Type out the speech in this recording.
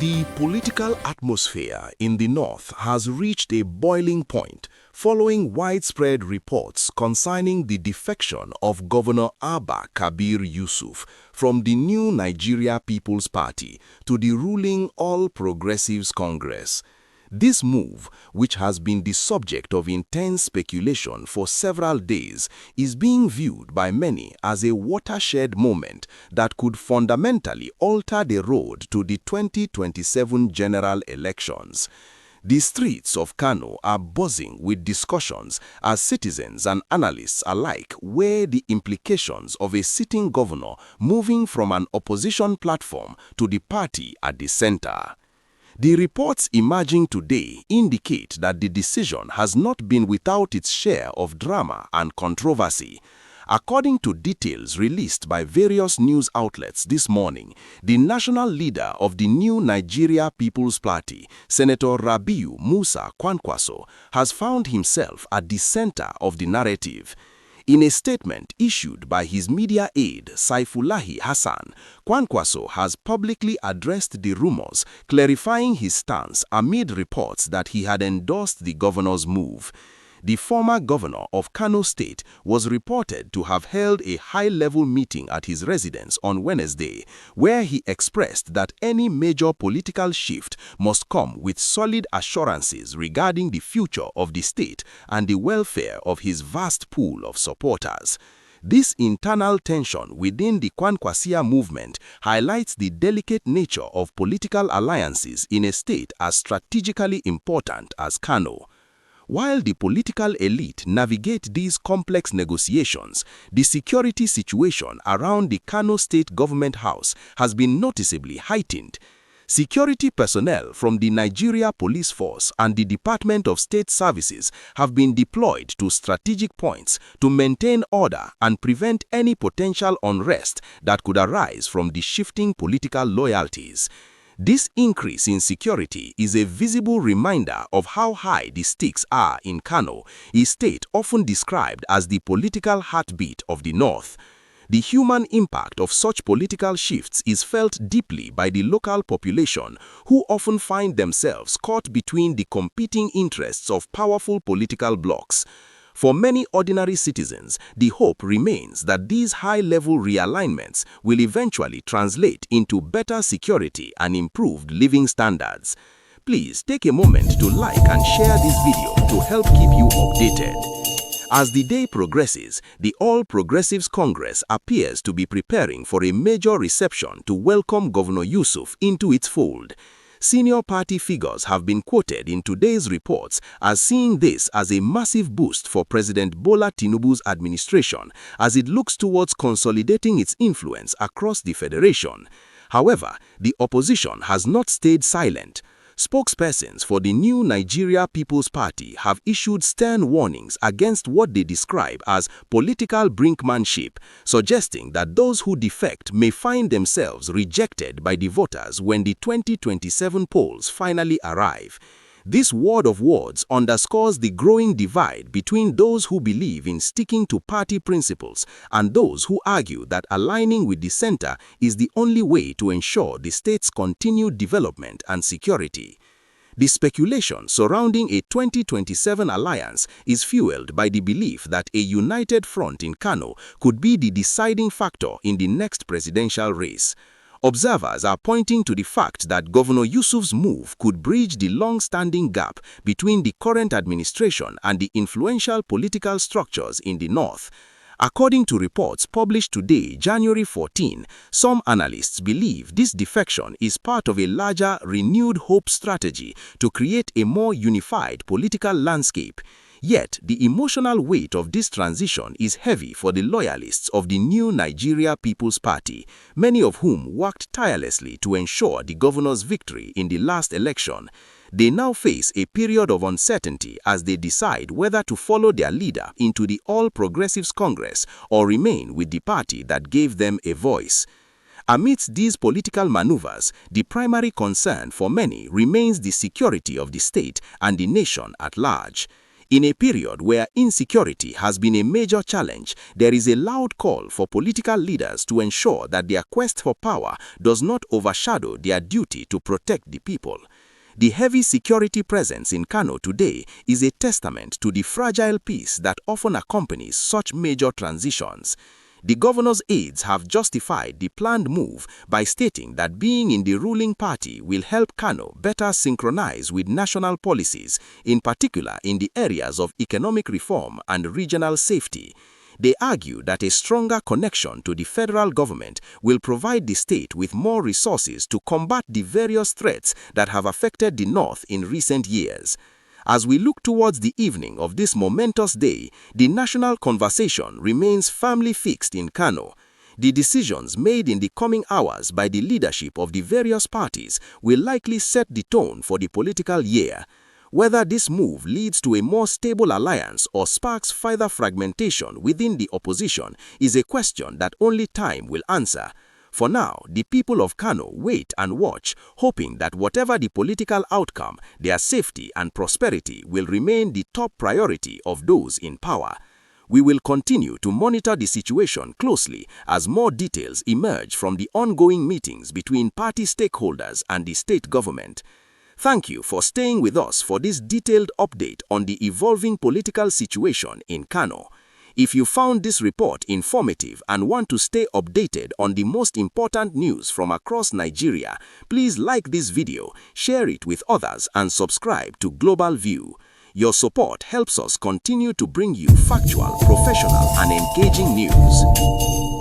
The political atmosphere in the north has reached a boiling point following widespread reports concerning the defection of Governor Abba Yusuf from the new Nigeria People's Party to the ruling All Progressives Congress. This move, which has been the subject of intense speculation for several days, is being viewed by many as a watershed moment that could fundamentally alter the road to the 2027 general elections. The streets of Kano are buzzing with discussions as citizens and analysts alike weigh the implications of a sitting governor moving from an opposition platform to the party at the center. The reports emerging today indicate that the decision has not been without its share of drama and controversy. According to details released by various news outlets this morning, the national leader of the new Nigeria People's Party, Senator Rabiu Musa Kwankwaso, has found himself at the center of the narrative. In a statement issued by his media aide, Saifullahi Hassan, Kwankwaso has publicly addressed the rumors, clarifying his stance amid reports that he had endorsed the governor's move. The former governor of Kano State was reported to have held a high-level meeting at his residence on Wednesday, where he expressed that any major political shift must come with solid assurances regarding the future of the state and the welfare of his vast pool of supporters. This internal tension within the Kwankwasia movement highlights the delicate nature of political alliances in a state as strategically important as Kano. While the political elite navigate these complex negotiations, the security situation around the Kano State Government House has been noticeably heightened. Security personnel from the Nigeria Police Force and the Department of State Services have been deployed to strategic points to maintain order and prevent any potential unrest that could arise from the shifting political loyalties. This increase in security is a visible reminder of how high the stakes are in Kano, a state often described as the political heartbeat of the north. The human impact of such political shifts is felt deeply by the local population, who often find themselves caught between the competing interests of powerful political blocs. For many ordinary citizens, the hope remains that these high-level realignments will eventually translate into better security and improved living standards. Please take a moment to like and share this video to help keep you updated. As the day progresses, the All Progressives Congress appears to be preparing for a major reception to welcome Governor Yusuf into its fold. Senior party figures have been quoted in today's reports as seeing this as a massive boost for President Bola Tinubu's administration as it looks towards consolidating its influence across the federation. However, the opposition has not stayed silent. Spokespersons for the new Nigeria People's Party have issued stern warnings against what they describe as political brinkmanship, suggesting that those who defect may find themselves rejected by the voters when the 2027 polls finally arrive. This word of words underscores the growing divide between those who believe in sticking to party principles and those who argue that aligning with the center is the only way to ensure the state's continued development and security. The speculation surrounding a 2027 alliance is fueled by the belief that a united front in Kano could be the deciding factor in the next presidential race. Observers are pointing to the fact that Governor Yusuf's move could bridge the long-standing gap between the current administration and the influential political structures in the north. According to reports published today, January 14, some analysts believe this defection is part of a larger, renewed hope strategy to create a more unified political landscape. Yet, the emotional weight of this transition is heavy for the loyalists of the new Nigeria People's Party, many of whom worked tirelessly to ensure the governor's victory in the last election. They now face a period of uncertainty as they decide whether to follow their leader into the All Progressives Congress or remain with the party that gave them a voice. Amidst these political maneuvers, the primary concern for many remains the security of the state and the nation at large. In a period where insecurity has been a major challenge, there is a loud call for political leaders to ensure that their quest for power does not overshadow their duty to protect the people. The heavy security presence in Kano today is a testament to the fragile peace that often accompanies such major transitions. The governor's aides have justified the planned move by stating that being in the ruling party will help Kano better synchronize with national policies, in particular in the areas of economic reform and regional safety. They argue that a stronger connection to the federal government will provide the state with more resources to combat the various threats that have affected the north in recent years. As we look towards the evening of this momentous day, the national conversation remains firmly fixed in Kano. The decisions made in the coming hours by the leadership of the various parties will likely set the tone for the political year. Whether this move leads to a more stable alliance or sparks further fragmentation within the opposition is a question that only time will answer. For now, the people of Kano wait and watch, hoping that whatever the political outcome, their safety and prosperity will remain the top priority of those in power. We will continue to monitor the situation closely as more details emerge from the ongoing meetings between party stakeholders and the state government. Thank you for staying with us for this detailed update on the evolving political situation in Kano. If you found this report informative and want to stay updated on the most important news from across Nigeria, please like this video, share it with others and subscribe to Global View. Your support helps us continue to bring you factual, professional and engaging news.